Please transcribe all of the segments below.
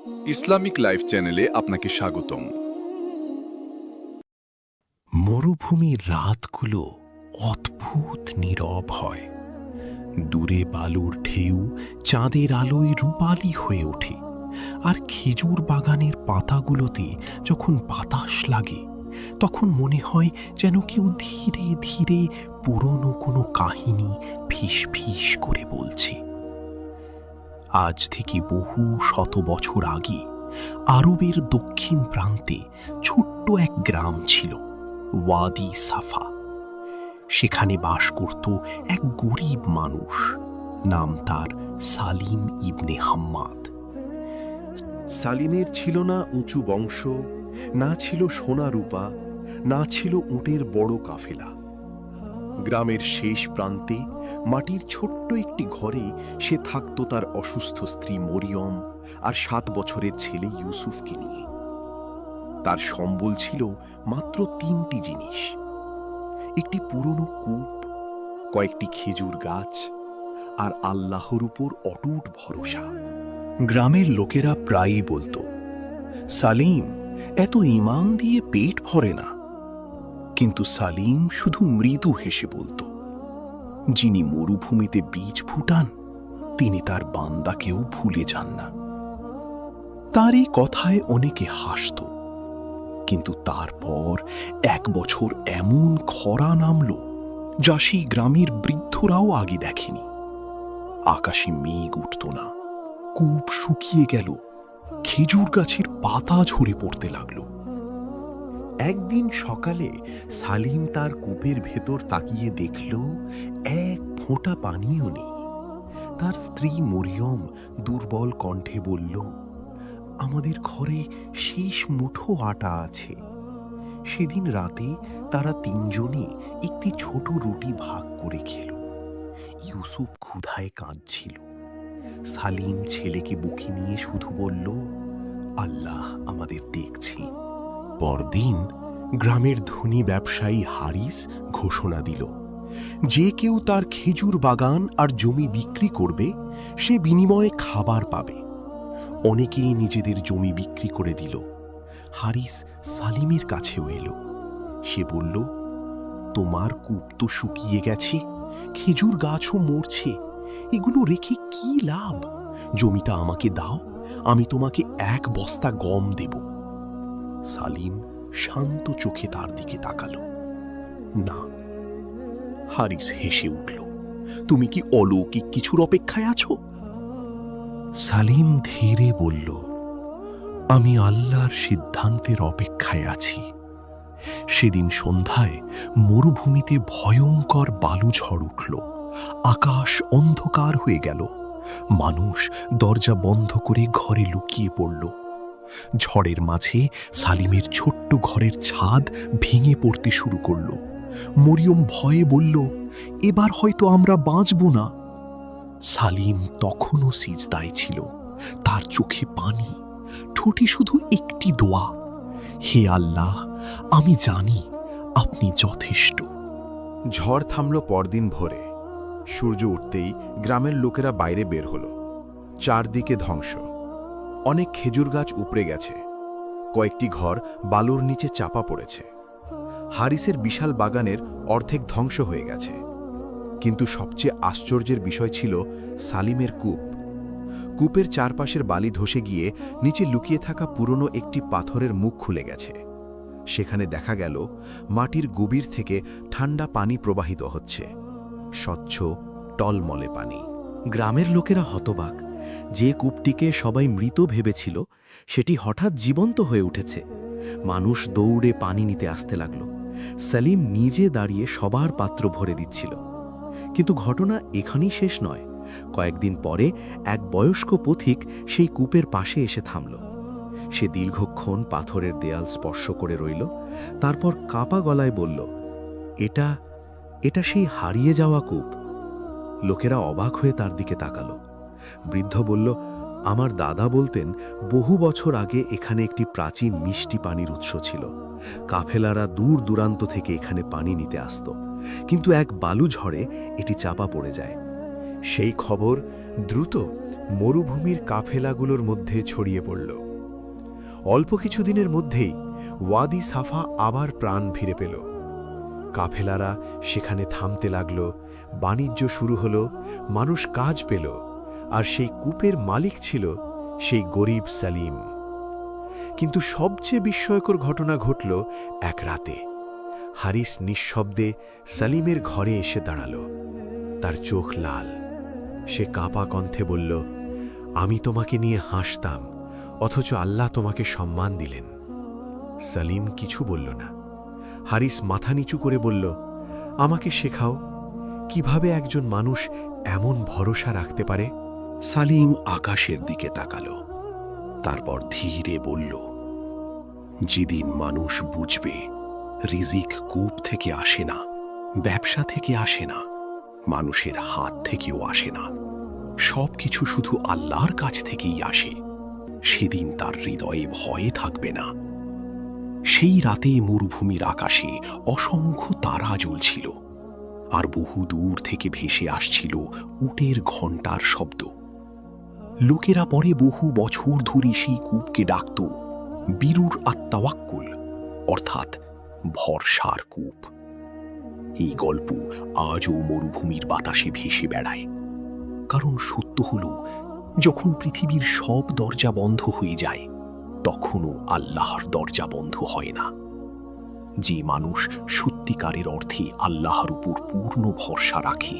Islamic life চ্যানেলে আপনাকে স্বাগতম। মরুভূমির রাতগুলো অদ্ভুত নীরব হয়। দূরে বালুর ঢেউ চাঁদের আলোয় রূপালী হয়ে ওঠে, আর খেজুর বাগানের পাতাগুলোতে যখন বাতাস লাগে তখন মনে হয় যেন কেউ ধীরে ধীরে পুরনো কোনো কাহিনী ফিস ফিস করে বলছে। আজ থেকে বহু শত বছর আগে আরবের দক্ষিণ প্রান্তে ছোট্ট এক গ্রাম ছিল, ওয়াদি সাফা। সেখানে বাস করত এক গরিব মানুষ, নাম তার সালিম ইবনে হাম্মাদ। সালিমের ছিল না উঁচু বংশ, না ছিল সোনা রূপা, না ছিল উটের বড় কাফেলা। গ্রামের শেষ প্রান্তে মাটির ছোট্ট একটি ঘরে সে থাকত তার অসুস্থ স্ত্রী মরিয়ম আর 7 বছরের ছেলে ইউসুফকে নিয়ে। তার সম্বল ছিল মাত্র 3টি জিনিস: একটি পুরনো কূপ, কয়েকটি খেজুর গাছ, আর আল্লাহর উপর অটুট ভরসা। গ্রামের লোকেরা প্রায়ই বলতো, সালিম, এত ঈমান দিয়ে পেট ভরে না। কিন্তু সালিম শুধু মৃদু হেসে বলতো, যিনি মরুভূমিতে বীজ ফুটান তিনি তার বান্দাকেও ভুলে যান না। তার এই কথায় অনেকে হাসত, কিন্তু তারপর 1 বছর এমন খরা নামল যা সেই গ্রামের বৃদ্ধরাও আগে দেখেনি। আকাশে মেঘ উঠত না, কূপ শুকিয়ে গেল, খেজুর গাছের পাতা ঝরে পড়তে লাগলো। একদিন সকালে সালিম তার কূপের ভেতর তাকিয়ে দেখল এক ফোঁটা পানিও নেই। তার স্ত্রী মরিয়ম দুর্বল কণ্ঠে বলল, আমাদের ঘরে শেষ মুঠো আটা আছে। সেদিন রাতে তারা 3 জনে একটি ছোট রুটি ভাগ করে খেল। ইউসুফ ক্ষুধায় কাঁদছিল। সালিম ছেলেকে বুকে নিয়ে শুধু বলল, আল্লাহ আমাদের দেখছে। পরদিন গ্রামের ধনী ব্যবসায়ী হারিস ঘোষণা দিল, যে কেউ তার খেজুর বাগান আর জমি বিক্রি করবে সে বিনিময়ে খাবার পাবে। অনেকেই নিজেদের জমি বিক্রি করে দিল। হারিস সালিমের কাছেও এলো। সে বলল, তোমার কূপ তো শুকিয়ে গেছে, খেজুর গাছও মরছে, এগুলো রেখে কি লাভ? জমিটা আমাকে দাও, আমি তোমাকে 1 বস্তা গম দেব। সালিম শান্ত চোখে তার দিকে তাকালো। না। হারিস হেসে উঠল, তুমি কি অলৌকিক কিছুর অপেক্ষায় আছো? সালিম ধীরে বলল, আমি আল্লাহর সিদ্ধান্তের অপেক্ষায় আছি। সেদিন সন্ধ্যায় মরুভূমিতে ভয়ঙ্কর বালুঝড় উঠল। আকাশ অন্ধকার হয়ে গেল। মানুষ দরজা বন্ধ করে ঘরে লুকিয়ে পড়ল। ঝড়ের মাঝে সালিমের ছোট্ট ঘরের ছাদ ভেঙে পড়তে শুরু করল। মরিয়ম ভয়ে বলল, এবার হয়তো আমরা বাঁচব না। সালিম তখনও সিজদায় ছিল, তার চোখে পানি, ঠোঁটে শুধু একটি দোয়া, হে আল্লাহ, আমি জানি আপনি যথেষ্ট। ঝড় থামল পরদিন ভোরে। সূর্য উঠতেই গ্রামের লোকেরা বাইরে বের হলো। চারদিকে ধ্বংস। অনেক খেজুর গাছ উপড়ে গেছে, কয়েকটি ঘর বালুর নিচে চাপা পড়েছে। হারিসের বিশাল বাগানের অর্ধেক ধ্বংস হয়ে গেছে। কিন্তু সবচেয়ে আশ্চর্যের বিষয় ছিল সালিমের কূপ। কূপের চারপাশের বালি ধসে গিয়ে নিচে লুকিয়ে থাকা পুরনো একটি পাথরের মুখ খুলে গেছে। সেখানে দেখা গেল মাটির গভীর থেকে ঠান্ডা পানি প্রবাহিত হচ্ছে, স্বচ্ছ টলমলে পানি। গ্রামের লোকেরা হতবাক। যে কূপটিকে সবাই মৃত ভেবেছিল সেটি হঠাৎ জীবন্ত হয়ে উঠেছে। মানুষ দৌড়ে পানি নিতে আসতে লাগল। সালিম নিজে দাঁড়িয়ে সবার পাত্র ভরে দিচ্ছিল। কিন্তু ঘটনা এখানেই শেষ নয়। কয়েকদিন পরে এক বয়স্ক পথিক সেই কূপের পাশে এসে থামল। সে দীর্ঘক্ষণ পাথরের দেয়াল স্পর্শ করে রইল, তারপর কাঁপা গলায় বলল, এটা সেই হারিয়ে যাওয়া কূপ। লোকেরা অবাক হয়ে তার দিকে তাকালো। বৃদ্ধ বলল, আমার দাদা বলতেন বহু বছর আগে এখানে একটি প্রাচীন মিষ্টি পানির উৎস ছিল। কাফেলারা দূর দূরান্ত থেকে এখানে পানি নিতে আসত, কিন্তু এক বালু ঝড়ে এটি চাপা পড়ে যায়। সেই খবর দ্রুত মরুভূমির কাফেলাগুলোর মধ্যে ছড়িয়ে পড়ল। অল্প কিছুদিনের মধ্যেই ওয়াদি সাফা আবার প্রাণ ফিরে পেল। কাফেলারা সেখানে থামতে লাগল, বাণিজ্য শুরু হলো, মানুষ কাজ পেল, আর সেই কূপের মালিক ছিল সেই গরিব সালিম। কিন্তু সবচেয়ে বিস্ময়কর ঘটনা ঘটল এক রাতে। হারিস নিঃশব্দে সালিমের ঘরে এসে দাঁড়াল। তার চোখ লাল। সে কাঁপা কণ্ঠে বলল, আমি তোমাকে নিয়ে হাসতাম, অথচ আল্লাহ তোমাকে সম্মান দিলেন। সালিম কিছু বলল না। হারিস মাথা নিচু করে বলল, আমাকে শেখাও, কিভাবে একজন মানুষ এমন ভরসা রাখতে পারে। সালিম আকাশের দিকে তাকাল, তারপর ধীরে বলল, যেদিন মানুষ বুঝবে রিজিক কূপ থেকে আসে না, ব্যবসা থেকে আসে না, মানুষের হাত থেকেও আসে না, সবকিছু শুধু আল্লাহর কাছ থেকেই আসে, সেদিন তার হৃদয়ে ভয় থাকবে না। সেই রাতে মরুভূমির আকাশে অসংখ্য তারা জ্বলছিল, আর বহু দূর থেকে ভেসে আসছিল উটের ঘণ্টার শব্দ। লোকেরা পরে বহু বছর ধরে সেই কূপকে ডাকত বীরুর আত্মাওয়াক্কুল, অর্থাৎ ভরসার কূপ। এই গল্প আজও মরুভূমির বাতাসে ভেসে বেড়ায়, কারণ সত্য হল, যখন পৃথিবীর সব দরজা বন্ধ হয়ে যায়, তখনও আল্লাহর দরজা বন্ধ হয় না। যে মানুষ সত্যিকারের অর্থে আল্লাহর উপর পূর্ণ ভরসা রাখে,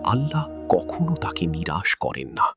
আল্লাহ কখনো তাকে নিরাশ করেন না।